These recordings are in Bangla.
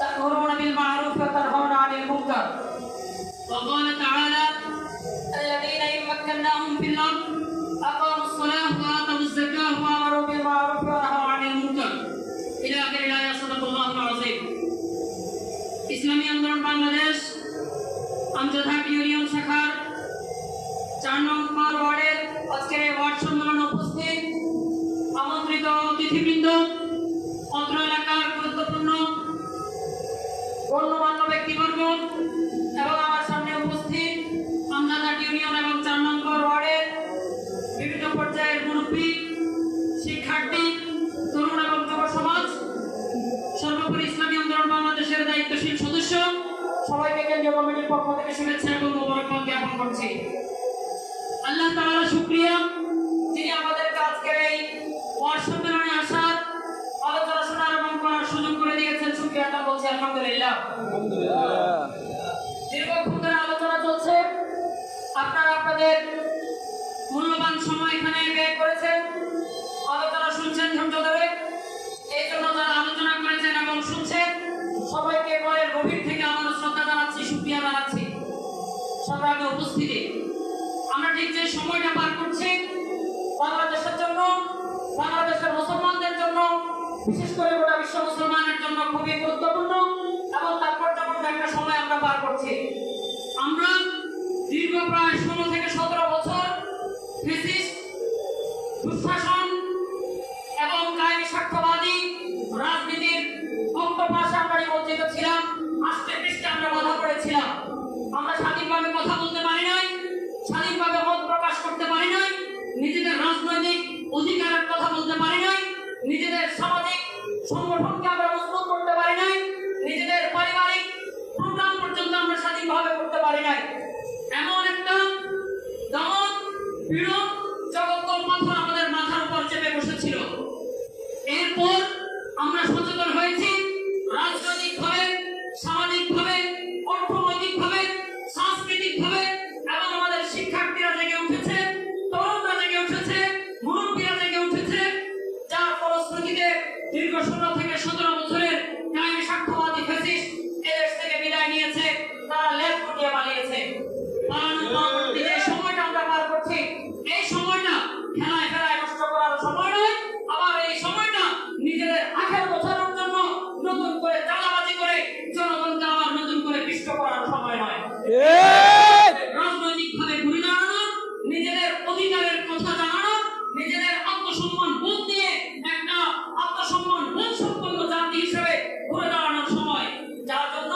تأمرون بالمعروف وتنهون عن المنكر. وقال تعالى: الذين إن مكناهم في الأرض أقاموا الصلاة وآتوا الزكاة وأمروا بالمعروف ونهوا عن المنكر إلى آخر الآية. صدق الله العظيم. ইসলামী আন্দোলন বাংলাদেশ আমজাদহাট ইউনিয়ন শাখার 4 নম্বর ওয়ার্ডের আজকের এই ওয়ার্ড সম্মেলনে উপস্থিত আমন্ত্রিত অতিথিবৃন্দ, অত্র এলাকার গুরুত্বপূর্ণ গণ্যমান্য ব্যক্তিবর্গ এবং আমার সামনে উপস্থিত আমজাদহাট ইউনিয়ন এবং 4 নম্বর ওয়ার্ডের বিভিন্ন পর্যায়ের মুরব্বী, শিক্ষার্থী, তরুণ এবং যুব সমাজ, সর্বোপরি ইসলামী আন্দোলন বাংলাদেশের দায়িত্বশীল সদস্য, সবাইকে কেন্দ্রীয় কমিটির পক্ষ থেকে শুভেচ্ছা এবং মোবারকবাদ জ্ঞাপন করছি। আল্লাহ তাআলা শুকরিয়া, যিনি আমাদেরকে আজকের এই ওয়ার্ড সম্মেলনে আসার, আলোচনা শোনার এবং করার সুযোগ করে দিয়েছেন। শুকরিয়াটা বলছি আলহামদুলিল্লাহ। দীর্ঘক্ষণ ধরে আলোচনা চলছে, আপনারা আপনাদের মূল্যবান সময় এখানে ব্যয় করেছেন, আলোচনা শুনছেন ধৈর্য ধরে। এই জন্য যারা আলোচনা করেছেন এবং শুনছেন সবাইকে মনের গভীর থেকে আমার শ্রদ্ধা জানাচ্ছি, শুকরিয়া জানাচ্ছি। সংগ্রামে উপস্থিতি, আমরা ঠিক যে সময়টা পার করছি বাংলাদেশের জন্য, বাংলাদেশের মুসলমানদের জন্য, বিশেষ করে গোটা বিশ্ব মুসলমানের জন্য খুবই গুরুত্বপূর্ণ এবং তাৎপর্যপূর্ণ একটা সময় আমরা পার করছি। আমরা দীর্ঘ প্রায় 16 থেকে 17 বছর ফ্যাসিস্ট দুঃশাসন এবং কায়েমি স্বার্থবাদী রাজনীতির অন্তঃপাশে আমরা নিমজ্জিত ছিলাম। আস্তে পৃষ্ঠে আমরা বাধা পড়েছিলাম। আমরা স্বাধীনভাবে কথা বলতে পারি নাই, স্বাধীনভাবে মত প্রকাশ করতে পারি নাই, নিজেদের রাজনৈতিক অধিকারের কথা বলতে পারি নাই, নিজেদের সামাজিক সংগঠনকে আমরা মজবুত করতে পারি নাই, নিজেদের পারিবারিক প্রোগ্রাম পর্যন্ত আমরা স্বাধীনভাবে করতে পারি নাই। এমন একটা দমন পীড়ন জগদ্দল পাথর আমাদের মাথার উপর চেপে বসেছিল। এরপর আমরা সচেতন হয়েছি, রাজনৈতিকভাবে, সামাজিকভাবে, অর্থনৈতিকভাবে, সাংস্কৃতিকভাবে, এবং আমাদের শিক্ষার্থীরা জেগে উঠেছে, তরুণরা জেগে উঠেছে, মুরব্বীরা জেগে উঠেছে, যার ফলশ্রুতিতে দীর্ঘ 16 থেকে 17 বছরের কায়েমি স্বার্থবাদী ফ্যাসিস্ট এদেশ থেকে বিদায় নিয়েছে। তারা লেজ গুটিয়ে পালিয়েছে। যে সময়টা আমরা পার করছি, এই সময়টা খেলায় ফেলায় নষ্ট করার সময় নয়, আবার এই সময়টা নিজেদের আখের গোছানোর জন্য নতুন করে চালাবাজি করে জনগণকে আবার নতুন করে পিষ্ট করার সময় নয়। রাজনৈতিকভাবে ঘুরে দাঁড়ানো, নিজেদের অধিকারের কথা জানানো, নিজেদের আত্মসম্মান বোধ নিয়ে একটা আত্মসম্মান বোধ সম্পন্ন জাতি হিসেবে ঘুরে দাঁড়ানোর সময়। যার জন্য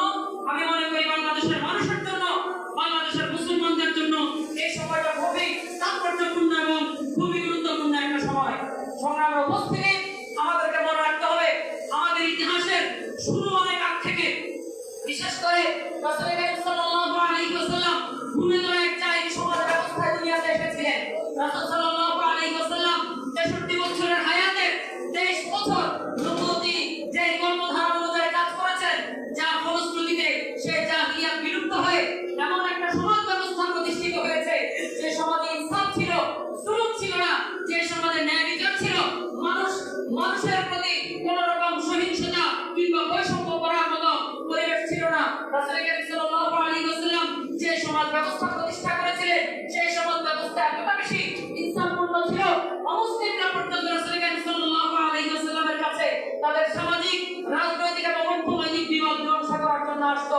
আমি মনে করি বাংলাদেশের মানুষের জন্য, বাংলাদেশের মুসলমানদের জন্য এই সময়টা খুবই তাৎপর্যপূর্ণ এবং খুবই গুরুত্বপূর্ণ একটা সময়। সংগ্রামের উপস্থিতি, আমাদেরকে মনে রাখতে হবে আমাদের ইতিহাসের শুরু অনেক আগ থেকে। বিশেষ করে রাসূল করিম সাল্লাল্লাহু আলাইহি ওয়াসাল্লাম ঘুরে ধরে এক জায়গায় সমাজ ব্যবস্থায় দুনিয়াতে এসেছিলেন। রাসূল সাল্লাল্লাহু আলাইহি ওয়াসাল্লাম 63 বছরের হায়াতে 23 বছর নবুয়তি যে কর্মধারা অনুযায়ী কাজ করেছেন, যার ফলশ্রুতিতে সেই জাহিলিয়াত বিলুপ্ত হয়ে এমন একটা সমাজ ব্যবস্থা প্রতিষ্ঠিত হয়েছে যে সমাজে ইনসাফ ছিল, জুলুম ছিল না, যে সমাজে ন্যায় বিচার ছিল, মানুষের প্রতি কোন রকম সহিংসতা কিংবা বৈষম্য করার মতো পরিবেশ ছিল না। রাসূল করিম সাল্লাল্লাহু আলাইহি ওয়াসাল্লাম যে সমাজ ব্যবস্থা প্রতিষ্ঠা করেছিলেন, সেই সমাজ ব্যবস্থা এতটা বেশি ইনসাফপূর্ণ ছিল, অমুসলিমরা পর্যন্ত রাসূল করিম সাল্লাল্লাহু আলাইহি ওয়াসাল্লামের কাছে তাদের সামাজিক, রাজনৈতিক এবং অর্থনৈতিক বিবাদ মীমাংসা করার জন্য আসতো।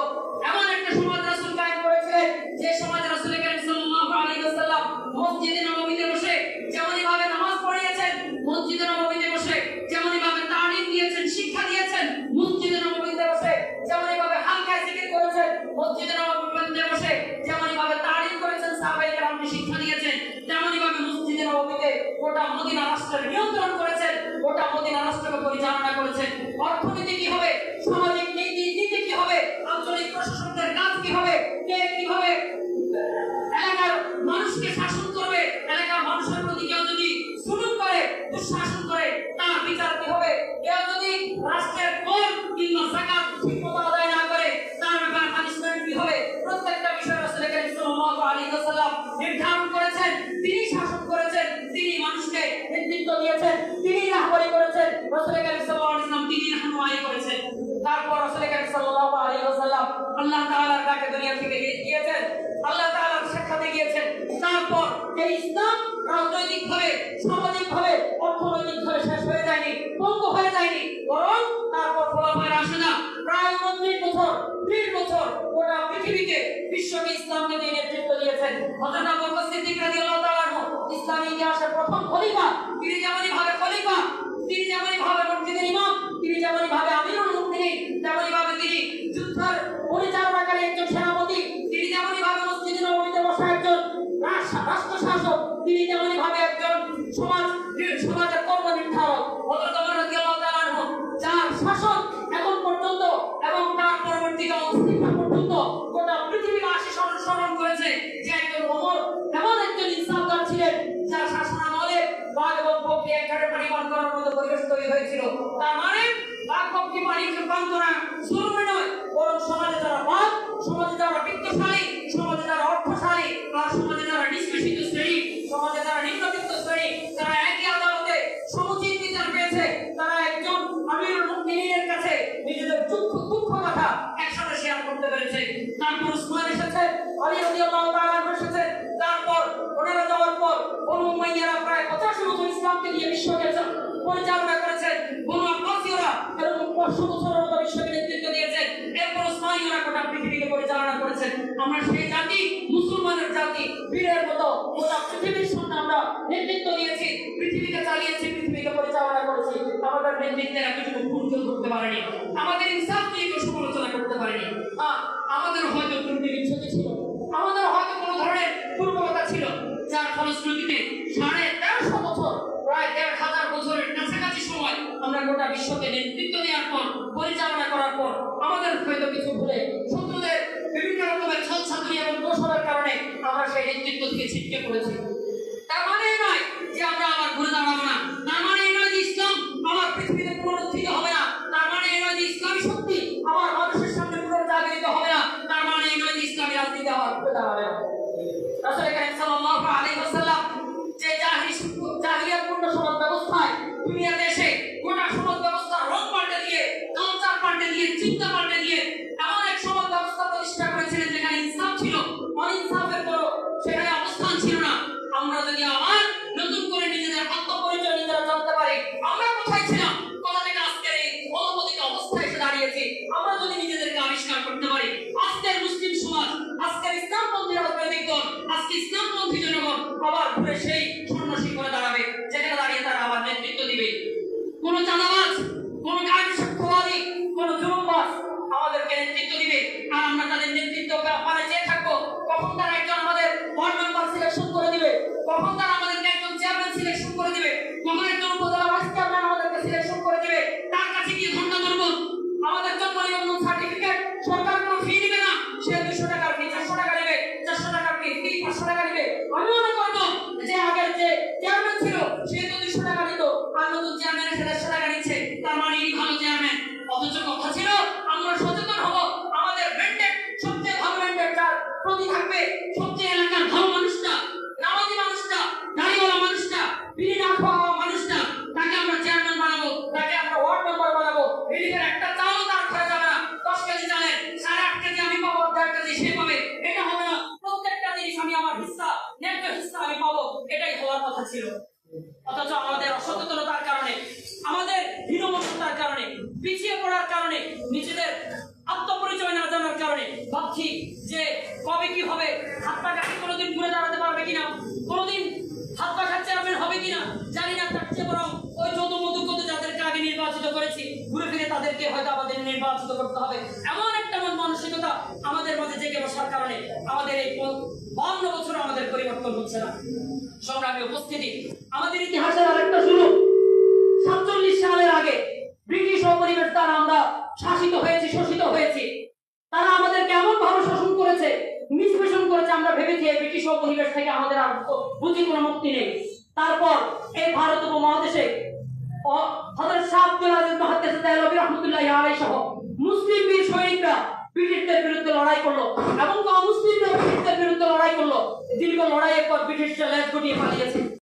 এমন একটা সমাজ রাসূল কায়েম করেছিলেন, যে সমাজে রাসূল করিম সাল্লাল্লাহু আলাইহি ওয়াসাল্লাম মসজিদে নববীতে বসে যেমনই ভাবে নামাজ পড়িয়েছেন, মসজিদে নববীতে বসে যেমনই ভাবে তালিম দিয়েছেন, শিক্ষা দিয়েছেন, মসজিদে নববীতে বসে যেমনই ভাবে হালকা জিকির করেছেন, মসজিদে নববীতে বসে যেমনই ভাবে তালিম করেছেন, সাহাবায়ে কেরামকে শিক্ষা দিয়েছেন, তেমনই ভাবে মসজিদে নববীতে গোটা মদিনা রাষ্ট্রের নিয়ন্ত্রণ করেছেন, গোটা মদিনা রাষ্ট্রকে পরিচালনা করেছেন। অর্থনীতি কি হবে, সামাজিক নীতি কি হবে, আঞ্চলিক প্রশাসনের কাজ কি হবে, কে কিভাবে এলাকার মানুষকে শাসন করবে, এলাকার মানুষের প্রতি কেউ যদি জুলুম করে, দুঃশাসন করে, তার বিচার কি হবে, কেউ যদি রাষ্ট্রের কর কিংবা যাকাত ঠিকমতো আদায় না করে, তার ব্যাপারে পানিশমেন্ট কি হবে, প্রত্যেকটা বিষয় রাসূল করিম সাল্লাল্লাহু আলাইহি ওয়াসাল্লাম নির্ধারণ করেছেন। তিনি শাসন করেছেন, তিনি মানুষকে নেতৃত্ব দিয়েছেন, তিনি রাহবরি করেছেন। রাসূল করিম সাল্লাল্লাহু আলাইহি ওয়াসাল্লাম তিনি রাহনুমাই করেছেন। তারপর রাসূল করিম সাল্লাল্লাহু আলাইহি ওয়াসাল্লাম আল্লাহ তাআলার ডাকে দুনিয়া থেকে গিয়েছেন, আল্লাহ তাআলার সাক্ষাতে গিয়েছেন। তারপর এই ইসলাম রাজনৈতিকভাবে, সামাজিকভাবে, অর্থনৈতিকভাবে শেষ হয়ে যায়নি, পঙ্গু হয়ে যায়নি, বরং তারপর খোলাফায়ে রাশিদা প্রায় 29 বছর, 30 বছর গোটা পৃথিবীকে, বিশ্বকে ইসলামকে দিয়ে নেতৃত্ব দিয়েছেন। হযরত আবু বকর সিদ্দিক রাদিয়াল্লাহু তাআলা আনহু ইসলামী ইতিহাসের প্রথম খলিফা। তিনি যেমনই ভাবে খলিফা, তিনি যেমনই ভাবে মসজিদের ইমাম, তিনি যেমনই ভাবে আমিরুল মুমিনিন, তেমনই ভাবে তিনি যুদ্ধের পরিচালনাকারী একজন সেনাপতি, তিনি যেমনই ভাবে মসজিদে নববীতে বসা একজন রাষ্ট্র শাসক, তিনি যেমনই ভাবে একজন সমাজের কর্ম নির্ধারক। হযরত ওমর রাদিয়াল্লাহু তাআলা আনহু যার শাসন এখন পর্যন্ত এবং তার পরবর্তীকাল অস্তিত্ব পর্যন্ত গোটা পৃথিবীবাসী স্মরণ করেছে যে একজন ওমর এমন একজন ইনসাফদার ছিলেন যার শাসনামলে বাঘ এবং বকরি এক ঘাটে পানি পান করার মতো পরিবেশ তৈরি হয়েছিল। তার মানে বাঘ বকরি পানি পান করা জরুরি নয়, বরং সমাজে যারা বাঘ, সমাজে যারা বিত্তশালী, সমাজে যারা অর্থশালী, আর সমাজে যারা নিষ্পেষিত শ্রেণী, সমাজে যারা নিম্নবিত্ত শ্রেণী, যারা একই আদালতে সমুচিত বিচার পেয়েছে, তারা একজন আমিরুল মুমিনিনের কাছে নিজেদের দুঃখ কথা একসাথে শেয়ার করতে পেরেছে। তারপর উসমান এসেছে, আলী রাদিয়াল্লাহু তাআলা এসেছে, তারপর ওনারা যাওয়ার পর বনু উমাইয়ারা প্রায় 85 বছর ইসলামকে নিয়ে বিশ্বকে পরিচালনা করেছেন। বনু আব্বাসীয়রা এরকম 500 বছরের মতো বিশ্বকে নেতৃত্ব দিয়েছেন। এরপর উসমানীয়রা গোটা পৃথিবীকে পরিচালনা করেছেন। আমরা সেই জাতি, মুসলমানের জাতি, বীরের মতো গোটা পৃথিবীর সামনে আমরা নেতৃত্ব দিয়েছি, পৃথিবীকে চালিয়েছি, পৃথিবীকে পরিচালনা করেছি। আমাদের নেতৃত্বের এতটুকু ভুল কেউ করতে পারেনি, আমাদের ইনসাফ নিয়ে কেউ সমালোচনা করতে পারেনি। আমাদের হয়তো ত্রুটি বিচ্ছুতি ছিল, আমাদের হয়তো কোনো ধরনের দুর্বলতা ছিল, যার ফলশ্রুতিতে 1350 বছর, প্রায় 1500 বছরের কাছাকাছি সময় আমরা গোটা বিশ্বকে নেতৃত্ব দেওয়ার পর, পরিচালনা করার পর আমাদের হয়তো কিছু ভুলে, শত্রুদের বিভিন্ন রকমের ছলছাতুরি এবং কৌশলের কারণে আমরা সেই নেতৃত্ব থেকে ছিটকে পড়েছি। তার মানে নয় যে আমরা আবার ঘুরে দাঁড়াবো না, তার মানে নয় যে ইসলাম আবার পৃথিবীতে পুনরুত্থিত হবে না, তার মানে নয় যে ইসলামী শক্তি আবার মানুষের সামনে পুনর্জাগরিত হবে না, তার মানে নয় যে ইসলামী রাজনীতি আবার ঘুরে দাঁড়াবে না। রাসূল কারীম সাল্লাল্লাহু আলাইহি ওয়াসাল্লাম যে জাহিলিয়াতপূর্ণ সমাজ ব্যবস্থায় দুনিয়াতে এসে গোটা সমাজ ব্যবস্থার রং পাল্টে দিয়ে, কালচার পাল্টে দিয়ে, চিন্তা পাল্টে দিয়ে এমন এক সমাজ ব্যবস্থা প্রতিষ্ঠা করেছিলেন যেখানে ইনসাফ ছিল, অনিনসাফের কোনো সেখানে অবস্থান ছিল না। আমরা যদি আবার নতুন করে নিজেদের আত্মপরিচয় নিজেরা জানতে পারি, আমরা কোথায় ছিলাম, কোথা থেকে আজকের এই অলৌকিক অবস্থায় এসে দাঁড়িয়েছি, আমরা যদি নিজেদেরকে আবিষ্কার করতে পারি, আজকের মুসলিম সমাজ, আজকের ইসলামপন্থী রাজনৈতিক দল, আজকে ইসলামপন্থী জনগণ আবার ঘুরে সেই সন্ন্যাসী করে দাঁড়াবে, যেখানে দাঁড়িয়ে তারা আবার নেতৃত্ব দিবে। কোন চাঁদাবাজ, কোন গায়কবাদী, কোন জুলুমবাজ আমাদেরকে নেতৃত্ব দিবে, আর আমরা তাদের নেতৃত্ব মানে চেয়ে থাকবো কখন তারা একজন আমাদের ওয়ার্ড মেম্বার সিলেকশন করে দিবে, কখন তারা আমাদেরকে একজন চেয়ারম্যান সিলেকশন করে দিবে, কখন একজন উপজেলা ভাইস চেয়ারম্যান আমাদেরকে সিলেকশন করে দিবে। তার কাছে গিয়ে ঘন্টা ধরবো, আমাদের জন্ম নিবন্ধন সার্টিফিকেট সরকার কোনো ফি দিবে না, সে 200 টাকার ফি 400 টাকা নেবে, 400 টাকার ফি 500 টাকা নেবে। আমি মনে করবো যে আগের যে চেয়ারম্যান ছিল সে তো 200 টাকা নিত, আর নতুন চেয়ারম্যান 150 টাকা নিচ্ছে, তার মানে এই ভালো চেয়ারম্যান। অথচ কথা ছিল আমরা সচেতন হব, আমাদের ম্যান্ডেট সবচেয়ে ভালো ম্যান্ডেট যার প্রতি থাকবে, সবচেয়ে এলাকার ভালো মানুষটা, নামাজি মানুষটা, দাড়িওয়ালা মানুষটা, বিড়ি না খাওয়া মানুষটা, তাকে আমরা চেয়ারম্যান বানাবো, তাকে আমরা ওয়ার্ড মেম্বার বানাবো। রিলিফের একটা চালও তার ঘরে যাবে না, 10 কেজি চালের 8.5 কেজি আমি পাবো, 1.5 কেজি সে পাবে, এটা হবে না। প্রত্যেকটা জিনিস আমি আমার হিস্সা, ন্যায্য হিস্সা আমি পাবো, এটাই হওয়ার কথা ছিল। অথচ আমাদের অসচেতনতার কারণে, আমাদের হীনমন্যতার কারণে, পিছিয়ে পড়ার কারণে, নিজেদের আত্মপরিচয় না জানার কারণে ভাবছি যে কবে কি হবে, হাত পা কাটি কোনোদিন ঘুরে দাঁড়াতে পারবে কিনা, কোনোদিন হাত পা কাটতে চেয়ারম্যান হবে কিনা জানি না। তার চেয়ে বরং ওই যদুমধুকতে যাদেরকে আগে নির্বাচিত করেছি ঘুরে ফিরে তাদেরকে হয়তো আমাদের নির্বাচিত করতে হবে, এমন একটা মানসিকতা আমাদের মাঝে জেগে বসার কারণে আমাদের এই 52 বছর আমাদের পরিবর্তন হচ্ছে না। সংগ্রামী উপস্থিতি, আমাদের ইতিহাসের আরেকটা শুরু 47 সালের আগে ব্রিটিশ উপনিবেশ দ্বারা আমরা শাসিত হয়েছি, শোষিত হয়েছি। তারা আমাদেরকে এমন ভাবে শোষণ করেছে, নিষ্পেষণ করেছে, আমরা ভেবেছি এই ব্রিটিশ উপনিবেশ থেকে আমাদের আর বুঝি কোনো মুক্তি নেই। তারপর এই ভারত উপমহাদেশে হযরত শাহ আব্দুল আজিজ মুহাদ্দিস দেহলভী রাহমাতুল্লাহি আলাইহি সহ মুসলিম বীর সৈনিকরা ব্রিটিশদের বিরুদ্ধে লড়াই করলো এবং অমুসলিমরা ব্রিটিশদের বিরুদ্ধে লড়াই করলো। দীর্ঘ লড়াইয়ের পর ব্রিটিশরা লেজ গুটিয়ে পালিয়েছে।